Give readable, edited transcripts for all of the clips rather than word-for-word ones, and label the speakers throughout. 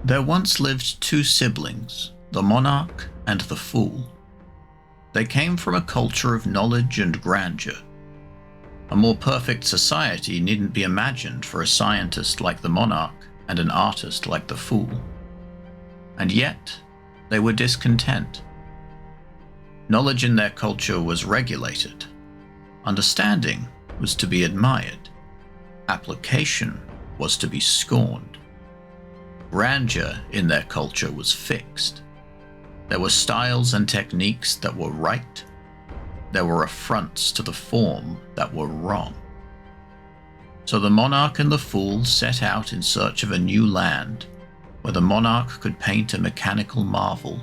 Speaker 1: There once lived two siblings, the monarch and the fool. They came from a culture of knowledge and grandeur. A more perfect society needn't be imagined for a scientist like the monarch and an artist like the fool. And yet, they were discontent. Knowledge in their culture was regulated. Understanding was to be admired. Application was to be scorned. Grandeur in their culture was fixed. There were styles and techniques that were right. There were affronts to the form that were wrong. So the monarch and the fool set out in search of a new land, where the monarch could paint a mechanical marvel,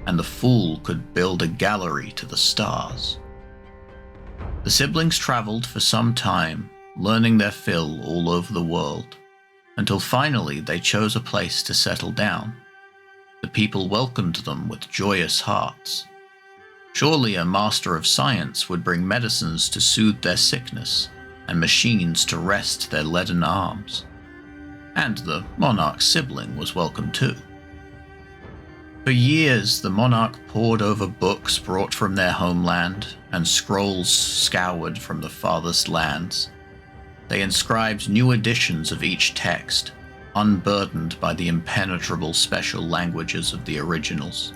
Speaker 1: and the fool could build a gallery to the stars. The siblings traveled for some time, learning their fill all over the world, until finally they chose a place to settle down. The people welcomed them with joyous hearts. Surely a master of science would bring medicines to soothe their sickness, and machines to rest their leaden arms. And the monarch's sibling was welcome too. For years the monarch pored over books brought from their homeland, and scrolls scoured from the farthest lands. They inscribed new editions of each text, unburdened by the impenetrable special languages of the originals.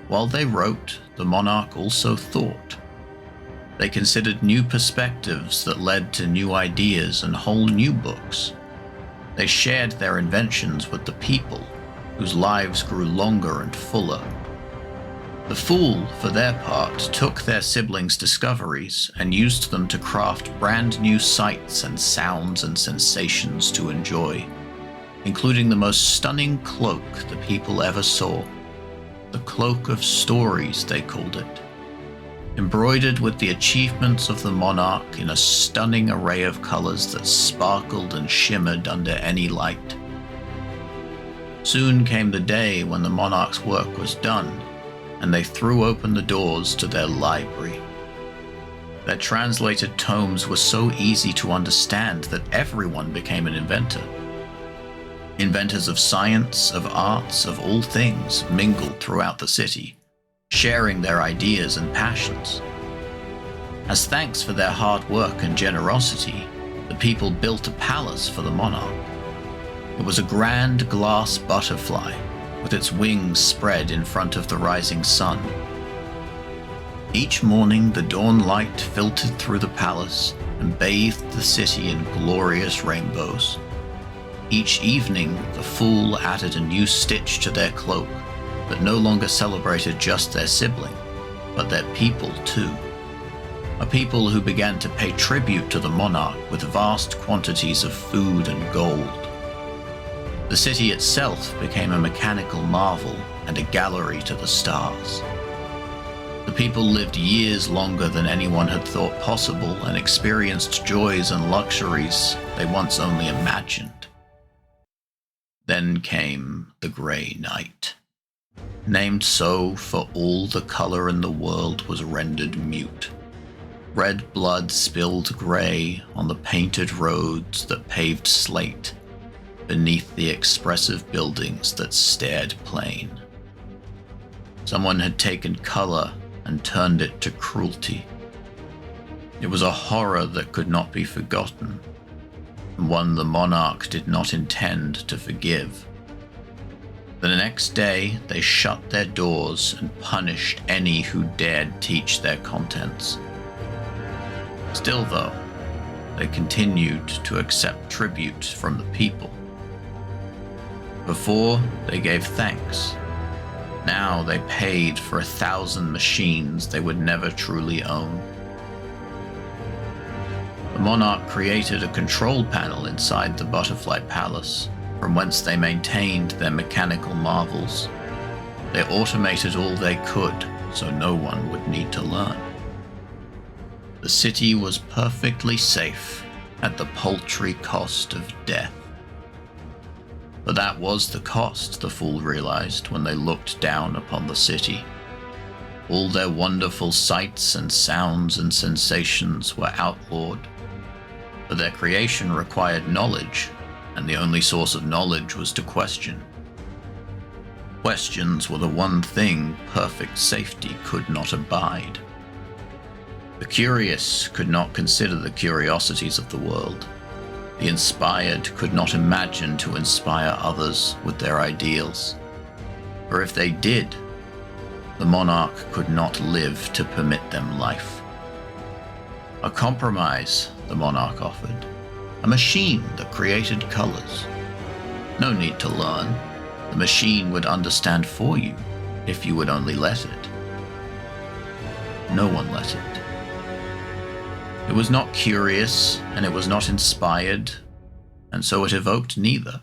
Speaker 1: While they wrote, the monarch also thought. They considered new perspectives that led to new ideas and whole new books. They shared their inventions with the people, whose lives grew longer and fuller. The fool, for their part, took their siblings' discoveries and used them to craft brand new sights and sounds and sensations to enjoy, including the most stunning cloak the people ever saw. The Cloak of Stories, they called it, embroidered with the achievements of the monarch in a stunning array of colors that sparkled and shimmered under any light. Soon came the day when the monarch's work was done, and they threw open the doors to their library. Their translated tomes were so easy to understand that everyone became an inventor. Inventors of science, of arts, of all things mingled throughout the city, sharing their ideas and passions. As thanks for their hard work and generosity, the people built a palace for the monarch. It was a grand glass butterfly, with its wings spread in front of the rising sun. Each morning the dawn light filtered through the palace and bathed the city in glorious rainbows. Each evening the fool added a new stitch to their cloak that no longer celebrated just their sibling, but their people too. A people who began to pay tribute to the monarch with vast quantities of food and gold. The city itself became a mechanical marvel and a gallery to the stars. The people lived years longer than anyone had thought possible and experienced joys and luxuries they once only imagined. Then came the Grey Night, named so for all the color in the world was rendered mute. Red blood spilled grey on the painted roads that paved slate, beneath the expressive buildings that stared plain. Someone had taken color and turned it to cruelty. It was a horror that could not be forgotten, and one the monarch did not intend to forgive. The next day they shut their doors and punished any who dared teach their contents. Still though, they continued to accept tribute from the people. Before, they gave thanks. Now they paid for 1,000 machines they would never truly own. The monarch created a control panel inside the butterfly palace, from whence they maintained their mechanical marvels. They automated all they could, so no one would need to learn. The city was perfectly safe at the paltry cost of death. But that was the cost, the fool realized when they looked down upon the city. All their wonderful sights and sounds and sensations were outlawed, but their creation required knowledge, and the only source of knowledge was to question. Questions were the one thing perfect safety could not abide. The curious could not consider the curiosities of the world. The inspired could not imagine to inspire others with their ideals. For if they did, the monarch could not live to permit them life. A compromise, the monarch offered. A machine that created colors. No need to learn. The machine would understand for you if you would only let it. No one let it. It was not curious, and it was not inspired, and so it evoked neither.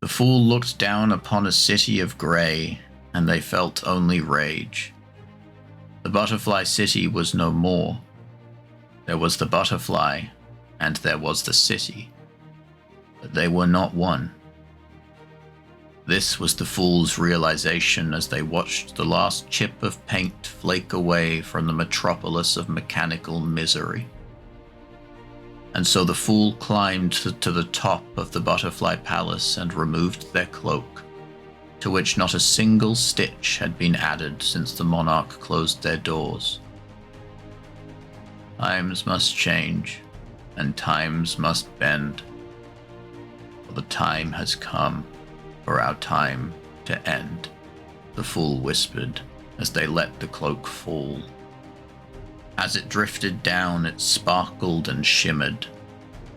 Speaker 1: The fool looked down upon a city of grey, and they felt only rage. The butterfly city was no more. There was the butterfly, and there was the city, but they were not one. This was the fool's realization as they watched the last chip of paint flake away from the metropolis of mechanical misery. And so the fool climbed to the top of the butterfly palace and removed their cloak, to which not a single stitch had been added since the monarch closed their doors. Times must change, and times must bend, for the time has come for our time to end, the fool whispered as they let the cloak fall. As it drifted down, it sparkled and shimmered.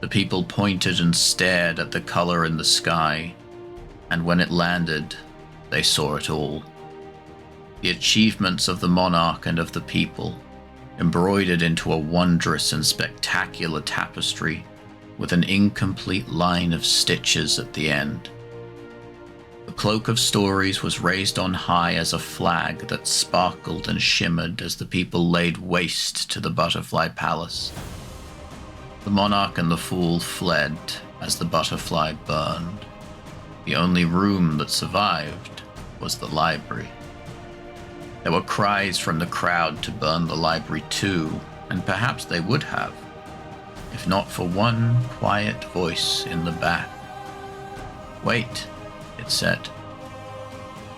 Speaker 1: The people pointed and stared at the color in the sky, and when it landed, they saw it all. The achievements of the monarch and of the people, embroidered into a wondrous and spectacular tapestry with an incomplete line of stitches at the end. The cloak of stories was raised on high as a flag that sparkled and shimmered as the people laid waste to the butterfly palace. The monarch and the fool fled as the butterfly burned. The only room that survived was the library. There were cries from the crowd to burn the library too, and perhaps they would have, if not for one quiet voice in the back. Wait, it said.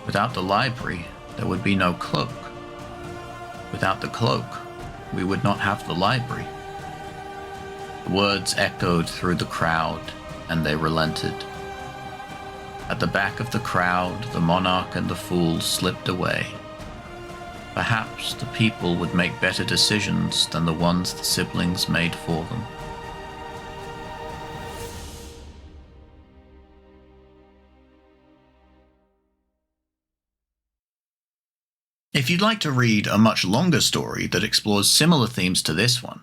Speaker 1: Without the library, there would be no cloak. Without the cloak, we would not have the library. The words echoed through the crowd, and they relented. At the back of the crowd, the monarch and the fool slipped away. Perhaps the people would make better decisions than the ones the siblings made for them. If you'd like to read a much longer story that explores similar themes to this one,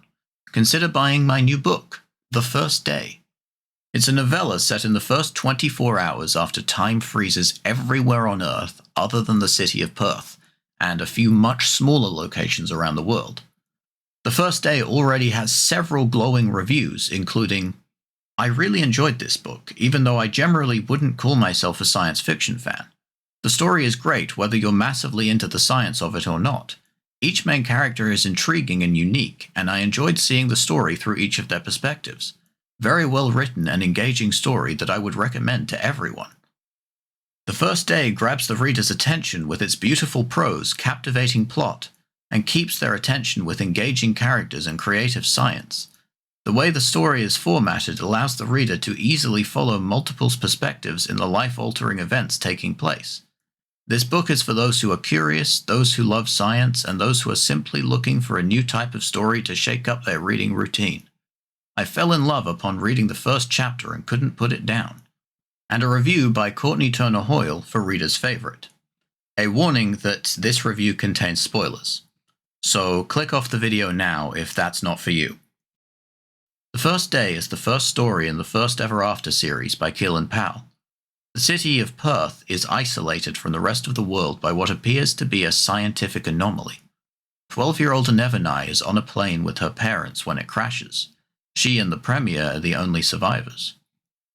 Speaker 1: consider buying my new book, The First Day. It's a novella set in the first 24 hours after time freezes everywhere on Earth other than the city of Perth, and a few much smaller locations around the world. The First Day already has several glowing reviews, including, "I really enjoyed this book, even though I generally wouldn't call myself a science fiction fan. The story is great whether you're massively into the science of it or not. Each main character is intriguing and unique, and I enjoyed seeing the story through each of their perspectives. Very well written and engaging story that I would recommend to everyone." The First Day grabs the reader's attention with its beautiful prose, captivating plot, and keeps their attention with engaging characters and creative science. The way the story is formatted allows the reader to easily follow multiple perspectives in the life-altering events taking place. This book is for those who are curious, those who love science, and those who are simply looking for a new type of story to shake up their reading routine. I fell in love upon reading the first chapter and couldn't put it down. And a review by Courtney Turner Hoyle for reader's favorite. A warning that this review contains spoilers. So click off the video now if that's not for you. The First Day is the first story in the First Ever After series by Keelan Powell. The city of Perth is isolated from the rest of the world by what appears to be a scientific anomaly. 12-year-old Nevernai is on a plane with her parents when it crashes. She and the Premier are the only survivors.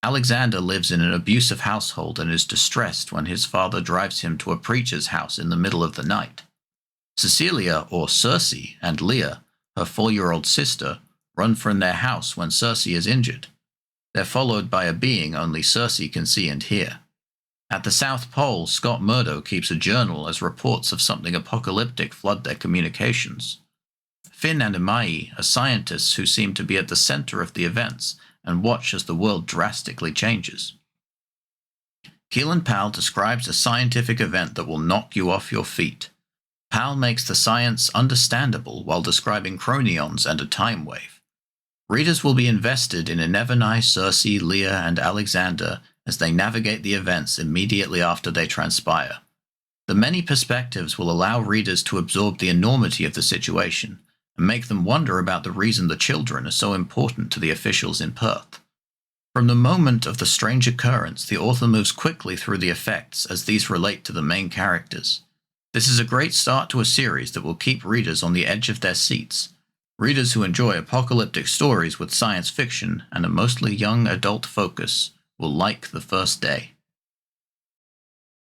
Speaker 1: Alexander lives in an abusive household and is distressed when his father drives him to a preacher's house in the middle of the night. Cecilia, or Circe, and Leah, her 4-year-old sister, run from their house when Circe is injured. They're followed by a being only Cersei can see and hear. At the South Pole, Scott Murdo keeps a journal as reports of something apocalyptic flood their communications. Finn and Imai are scientists who seem to be at the center of the events and watch as the world drastically changes. Keelan Powell describes a scientific event that will knock you off your feet. Powell makes the science understandable while describing chronions and a time wave. Readers will be invested in Inevernai, Cersei, Leah, and Alexander as they navigate the events immediately after they transpire. The many perspectives will allow readers to absorb the enormity of the situation and make them wonder about the reason the children are so important to the officials in Perth. From the moment of the strange occurrence, the author moves quickly through the effects as these relate to the main characters. This is a great start to a series that will keep readers on the edge of their seats. Readers who enjoy apocalyptic stories with science fiction and a mostly young adult focus will like the first day.